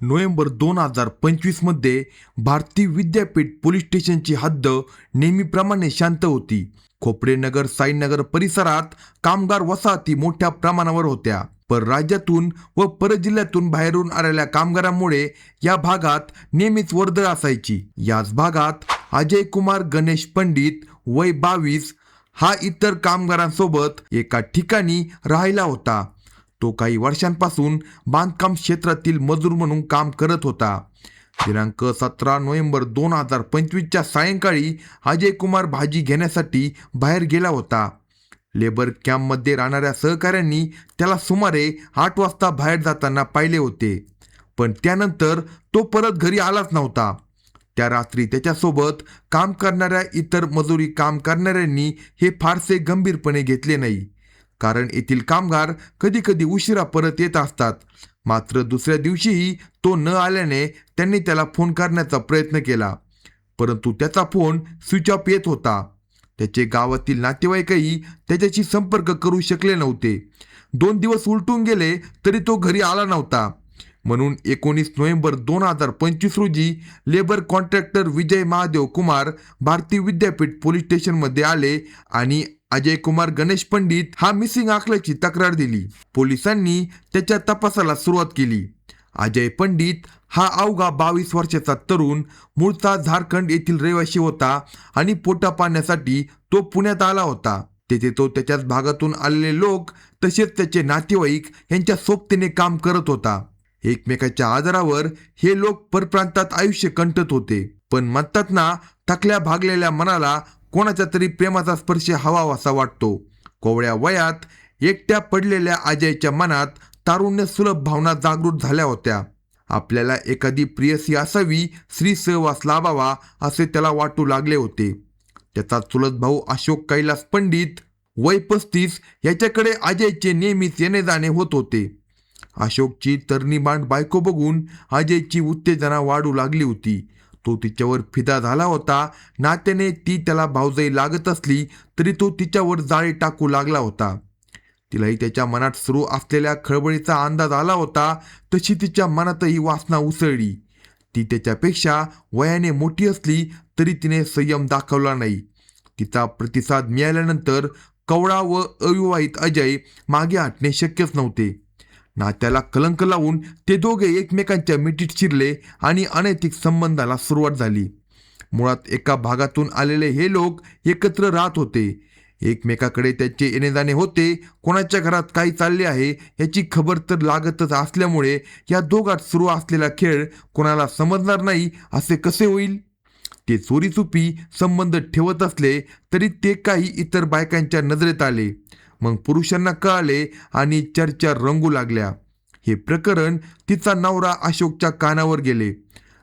November 2025 मध्ये Bharati Vidyapeeth police स्टेशनची हद्द नेहमीप्रमाणे शांत होती. खोपडेनगर साईनगर परिसरात कामगार वसाहती मोठ्या प्रमाणावर होत्या. पण राज्यातून व परजिल्ह्यातून बाहेरून आलेल्या कामगारांमुळे या भागात नेहमीच वर्दळ असायची. याच भागात अजय कुमार गणेश पंडित वय 22 हा इतर कामगारांसोबत एका ठिकाणी राहिला होता. तो काही वर्षांपासून बांधकाम क्षेत्रातील मजूर म्हणून काम करत होता. दिनांक 17 नोव्हेंबर 2025च्या सायंकाळी अजय कुमार भाजी घेण्यासाठी बाहेर गेला होता. लेबर कॅम्पमध्ये राहणाऱ्या सहकाऱ्यांनी त्याला सुमारे 8 वाजता बाहेर जाताना पाहिले होते. पण त्यानंतर तो परत घरी आलाच नव्हता. त्या रात्री त्याच्यासोबत काम करणाऱ्या इतर मजुरी काम करणाऱ्यांनी हे फारसे गंभीरपणे घेतले नाही, कारण येथील कामगार कधी कधी उशिरा परत येत असतात. मात्र दुसऱ्या दिवशीही तो न आल्याने त्यांनी त्याला फोन करण्याचा प्रयत्न केला, परंतु त्याचा फोन स्विच ऑफ येत होता. त्याचे गावातील नातेवाईकही त्याच्याशी संपर्क करू शकले नव्हते. 2 दिवस उलटून गेले तरी तो घरी आला नव्हता. म्हणून 19 नोव्हेंबर 2025 रोजी लेबर कॉन्ट्रॅक्टर विजय महादेव कुमार भारती विद्यापीठ पोलीस स्टेशनमध्ये आले आणि अजय कुमार गणेश पंडित हा मिसिंग असल्याची तक्रार दिली. पोलिसांनी त्याच्या तपासाला सुरुवात केली. अजय पंडित हा अवघा 22 वर्षाचा तरुण मूळचा झारखंड येथील रहिवासी होता आणि पोटापाण्यासाठी तो पुण्यात आला होता. तेथे तो त्याच्याच भागातून आलेले लोक तसेच त्याचे नातेवाईक यांच्या सोबतीने काम करत होता. एकमेकाच्या आधारावर हे लोक परप्रांतात आयुष्य कंटत होते. पण म्हणतात ना, थकल्या भागलेल्या मनाला कोणाच्या तरी प्रेमाचा स्पर्श हवासा वाटतो. कोवळ्या वयात एकट्या पडलेल्या अजयच्या मनात तारुण्य सुलभ भावना जागृत झाल्या होत्या. आपल्याला एखादी प्रियसी असावी, स्त्री सहवास लाभावा असे त्याला वाटू लागले होते. त्याचा चुलत भाऊ अशोक कैलास पंडित वय 35 याच्याकडे अजयचे नेहमीच येणे जाणे होत होते. अशोकची तरणीबाण बायको बघून अजयची उत्तेजना वाढू लागली होती. तो तिच्यावर फिदा झाला होता. नात्याने ती त्याला भावजाई लागत असली तरी तो तिच्यावर जाळी टाकू लागला होता. तिलाही त्याच्या मनात सुरू असलेल्या खळबळीचा अंदाज आला होता. तशी तिच्या मनातही वासना उसळली. ती त्याच्यापेक्षा वयाने मोठी असली तरी तिने संयम दाखवला नाही. तिचा प्रतिसाद मिळाल्यानंतर कवळा व अविवाहित अजय मागे हटणे शक्यच नव्हते. नात्याला कलंक लावून ते दोघे एकमेकांच्या मिठीत शिरले आणि अनैतिक संबंधाला सुरुवात झाली. मुळात एका भागातून आलेले हे लोक एकत्र राहत होते. एकमेकाकडे त्याचे येणे जाणे होते. कोणाच्या घरात काही चालले आहे याची खबर तर लागतच असल्यामुळे या दोघात सुरू असलेला खेळ कोणाला समजणार नाही असे कसे होईल. ते चोरीचुपी संबंध ठेवत असले तरी ते काही इतर बायकांच्या नजरेत आले. मग पुरुषांना कळाले आणि चर्चा रंगू लागल्या. हे प्रकरण तिचा नवरा अशोकच्या कानावर गेले.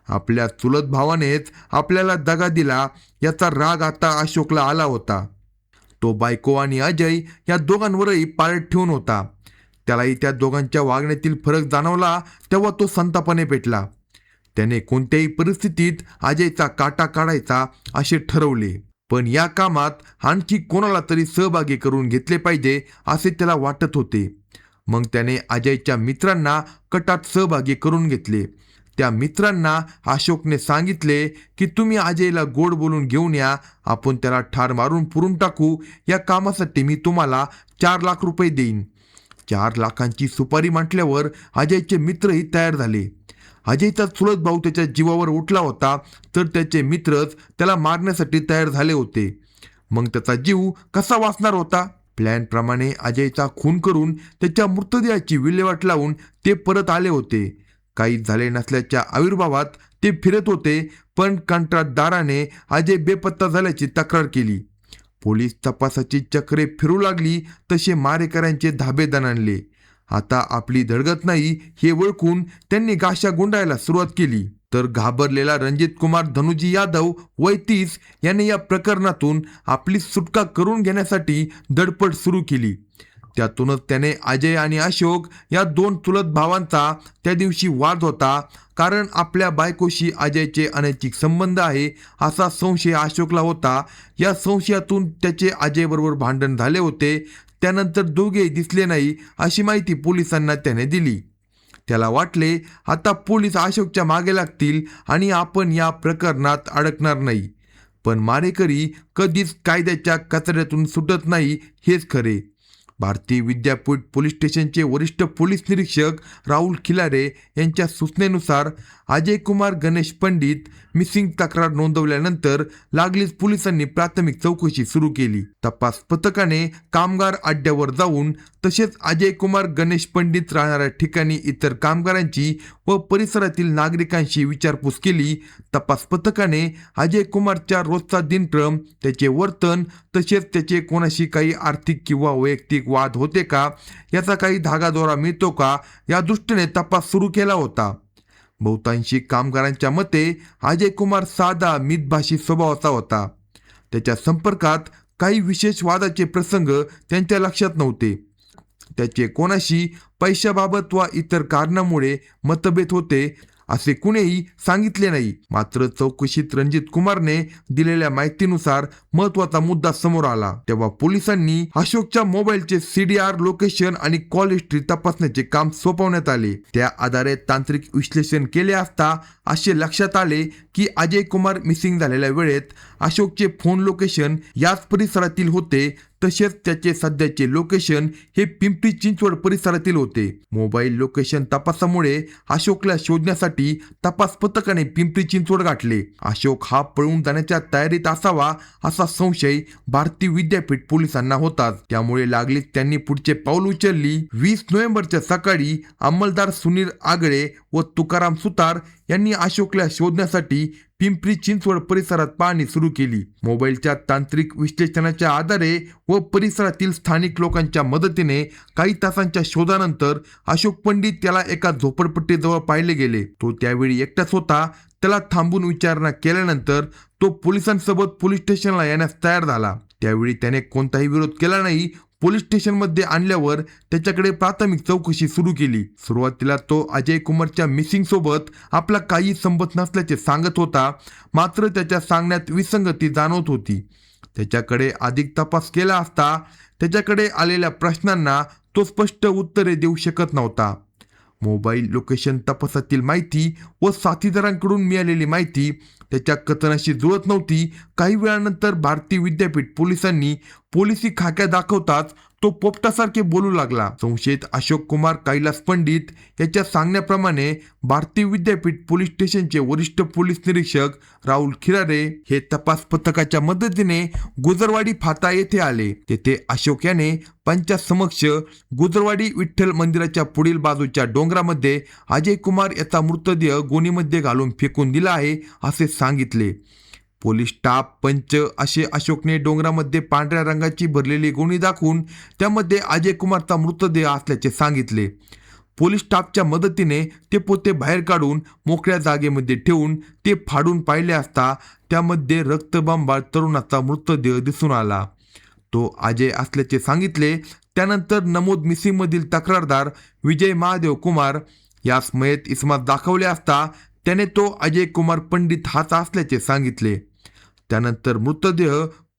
आपल्या चुलत भावानेच आपल्याला दगा दिला याचा राग आता अशोकला आला होता. तो बायको आणि अजय या दोघांवरही पाळत ठेवून होता. त्यालाही त्या दोघांच्या वागण्यातील फरक जाणवला तेव्हा तो संतापाने पेटला. त्याने कोणत्याही परिस्थितीत अजयचा काटा काढायचा असे ठरवले. पण या कामात आणखी कोणाला तरी सहभागी करून घेतले पाहिजे असे त्याला वाटत होते. मग त्याने अजयच्या मित्रांना कटात सहभागी करून घेतले. त्या मित्रांना अशोकने सांगितले की तुम्ही अजयला गोड बोलून घेऊन या, आपण त्याला ठार मारून पुरून टाकू. या कामासाठी मी तुम्हाला 4 लाख रुपये देईन. 4 लाखांची सुपारी म्हटल्यावर अजयचे मित्रही तयार झाले. अजयचा चुलत भाऊ त्याच्या जीवावर उठला होता तर त्याचे मित्रच त्याला मारण्यासाठी तयार झाले होते. मग त्याचा जीव कसा वाचणार होता. प्लॅनप्रमाणे अजयचा खून करून त्याच्या मृतदेहाची विल्हेवाट लावून ते परत आले होते. काही झाले नसल्याच्या आविर्भावात ते फिरत होते. पण कंत्राटदाराने अजय बेपत्ता झाल्याची तक्रार केली. पोलीस तपासाची चक्रे फिरू लागली तसे मारेकऱ्यांचे धाबे दणाणले. आता आपली धडगत नाही हे ओळखून त्यांनी गाशा गुंडाळायला सुरुवात केली. तर घाबरलेला रणजित कुमार धनुजी यादव वय 30 याने या प्रकरणातून आपली सुटका करून घेण्यासाठी धडपड सुरू केली. त्यातूनच त्याने अजय आणि अशोक या 2 चुलत भावांचा त्या दिवशी वाद होता. कारण आपल्या बायकोशी अजयचे अनैतिक संबंध आहे असा संशय अशोकला होता. या संशयातून त्याचे अजयबरोबर भांडण झाले होते. त्यानंतर दोघेही दिसले नाही अशी माहिती पोलिसांना त्याने दिली. त्याला वाटले आता पोलीस अशोकच्या मागे लागतील आणि आपण या प्रकरणात अडकणार नाही. पण मारेकरी कधीच कायद्याच्या कचऱ्यातून सुटत नाही हेच खरे. भारतीय विद्यापीठ पोलीस स्टेशनचे वरिष्ठ पोलीस निरीक्षक राहुल खिलारे यांच्या सूचनेनुसार अजय कुमार गणेश पंडित मिसिंग तक्रार नोंदवल्यानंतर लागलीच पोलिसांनी प्राथमिक चौकशी सुरू केली. तपास पथकाने कामगार अड्ड्यावर जाऊन तसेच अजय कुमार गणेश पंडित राहणाऱ्या ठिकाणी इतर कामगारांची व परिसरातील नागरिकांशी विचारपूस केली. तपास पथकाने अजय कुमारच्या रोजचा दिनक्रम, त्याचे वर्तन तसेच त्याचे कोणाशी काही आर्थिक किंवा वैयक्तिक वाद होते का, याचा काही धागादोरा मिळतो का, या दृष्टीने तपास सुरू केला होता. बहुतांशी कामगारांच्या मते अजय कुमार साधा मितभाषी स्वभावाचा होता. त्याच्या संपर्कात काही विशेष वादाचे प्रसंग त्यांच्या लक्षात नव्हते. त्याचे कोणाशी पैशाबाबत वा इतर कारणामुळे मतभेद होते असे कुणीही सांगितले नाही. मात्र चौकशीत रणजित कुमारने दिलेल्या माहितीनुसार महत्वाचा मुद्दा समोर आला. तेव्हा पोलिसांनी अशोकच्या मोबाईलचे CDR लोकेशन आणि कॉल हिस्ट्री तपासण्याचे काम सोपवण्यात आले. त्या आधारे तांत्रिक विश्लेषण केले असता असे लक्षात आले की अजय कुमार मिसिंग झालेल्या वेळेत अशोकचे फोन लोकेशन याच परिसरातील होते. तसेच त्याचे सध्याचे लोकेशन हे पिंपरी चिंचवड परिसरातील होते. मोबाईल लोकेशन तपासामुळे अशोकला शोधण्यासाठी तपास पथकाने पिंपरी चिंचवड गाठले. अशोक हा पळून जाण्याच्या तयारीत असावा असा संशय भारतीय विद्यापीठ पोलिसांना होता. त्यामुळे लागलीच त्यांनी पुढचे पाऊल उचलली. 20 नोव्हेंबरच्या सकाळी अंमलदार सुनील आगळे व तुकाराम सुतार यांनी अशोकला शोधण्यासाठी पिंपरी चिंचवड परिसरात पाहणी सुरू केली. मोबाईलच्या तांत्रिक विश्लेषणाच्या आधारे व परिसरातील स्थानिक लोकांच्या मदतीने काही तासांच्या शोधानंतर अशोक पंडित याला एका झोपडपट्टीजवळ पाहिले गेले. तो त्यावेळी एकटाच होता. त्याला थांबून विचारणा केल्यानंतर तो पोलिसांसोबत पोलीस स्टेशनला येण्यास तयार झाला. त्यावेळी त्याने कोणताही विरोध केला नाही. पोलीस स्टेशनमध्ये आणल्यावर त्याच्याकडे प्राथमिक चौकशी सुरू केली. सुरुवातीला तो अजय कुमारच्या मिसिंग सोबत आपला काही संबंध नसल्याचे सांगत होता. मात्र त्याच्या सांगण्यात विसंगती जाणवत होती. त्याच्याकडे अधिक तपास केला असता त्याच्याकडे आलेल्या प्रश्नांना तो स्पष्ट उत्तरे देऊ शकत नव्हता. मोबाईल लोकेशन तपासातील माहिती व साथीदारांकडून मिळालेली माहिती त्याच्या कथनाशी जुळत नव्हती. काही वेळानंतर भारतीय विद्यापीठ पोलिसांनी पोलिसी खाक्या दाखवताच तो पोपटासारखे बोलू लागला. संशयित अशोक कुमार कैलास पंडित याच्या सांगण्याप्रमाणे भारतीय विद्यापीठ पोलीस स्टेशनचे वरिष्ठ पोलीस निरीक्षक राहुल खिलारे हे तपास पथकाच्या मदतीने गुजरवाडी फाटा येथे आले. तेथे अशोक याने पंचासमक्ष गुजरवाडी विठ्ठल मंदिराच्या पुढील बाजूच्या डोंगरामध्ये अजय कुमार याचा मृतदेह गोणीमध्ये घालून फेकून दिला आहे असे सांगितले. पोलीस स्टाफ, पंच असे अशोकने डोंगरामध्ये पांढऱ्या रंगाची भरलेली गोणी दाखवून त्यामध्ये अजय कुमारचा मृतदेह असल्याचे सांगितले. पोलीस स्टाफच्या मदतीने ते पोते बाहेर काढून मोकळ्या जागेमध्ये ठेवून ते फाडून पाहिले असता त्यामध्ये रक्तबंबाळ तरुणाचा मृतदेह दिसून आला. तो अजय असल्याचे सांगितले. त्यानंतर नमोद मिसिंगमधील तक्रारदार विजय महादेव कुमार यास मयत इसमात दाखवले असता त्याने तो अजय कुमार पंडित हाच असल्याचे सांगितले. त्यानंतर मृतदेह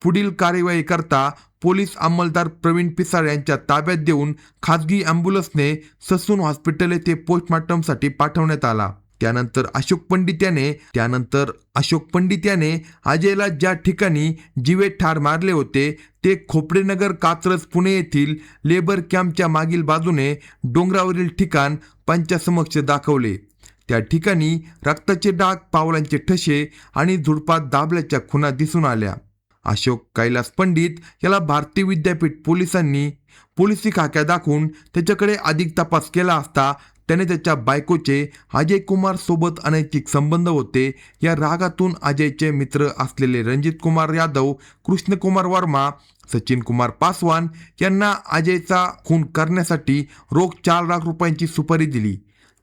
पुढील कार्यवाही करता पोलीस अंमलदार प्रवीण पिसाळ यांच्या ताब्यात देऊन खासगी ॲम्ब्युलन्सने ससून हॉस्पिटल येथे पोस्टमॉर्टमसाठी पाठवण्यात आला. त्यानंतर अशोक पंडित याने अजयला ज्या ठिकाणी जीवे ठार मारले होते ते खोपडेनगर, कात्रज, पुणे येथील लेबर कॅम्पच्या मागील बाजूने डोंगरावरील ठिकाण पंचासमक्ष दाखवले. त्या ठिकाणी रक्ताचे डाग, पावलांचे ठसे आणि झुडपात दाबल्याच्या खुणा दिसून आल्या. अशोक कैलास पंडित याला भारतीय विद्यापीठ पोलिसांनी पोलिसी खाक्या दाखवून त्याच्याकडे अधिक तपास केला असता त्याने त्याच्या बायकोचे अजय कुमार सोबत अनैतिक संबंध होते. या रागातून अजयचे मित्र असलेले रणजित कुमार यादव, कृष्ण कुमार वर्मा, सचिन कुमार पासवान यांना अजयचा खून करण्यासाठी रोख 4 लाख रुपयांची सुपारी दिली.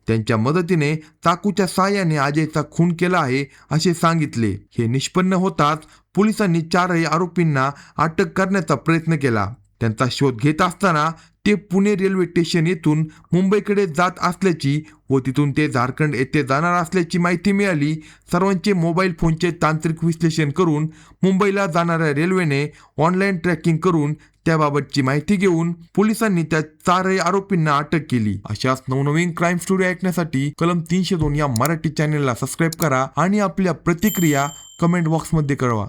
त्यांच्या मदतीने चाकूच्या साहाय्याने अजयचा खून केला आहे असे सांगितले. हे निष्पन्न होताच पोलिसांनी 4 आरोपींना अटक करण्याचा प्रयत्न केला. त्यांचा शोध घेत असताना ते पुणे रेल्वे स्टेशन येथून मुंबईकडे जात असल्याची व तिथून ते झारखंड येथे जाणार असल्याची माहिती मिळाली. सर्वांचे मोबाईल फोनचे तांत्रिक विश्लेषण करून मुंबईला जाणाऱ्या रेल्वेने ऑनलाईन ट्रॅकिंग करून त्याबाबतची माहिती घेऊन पोलिसांनी त्या 4 आरोपींना अटक केली. अशाच नवनवीन क्राईम स्टोरी ऐकण्यासाठी कलम 302 या मराठी चॅनेलला सबस्क्राईब करा आणि आपल्या प्रतिक्रिया कमेंट बॉक्समध्ये कळवा.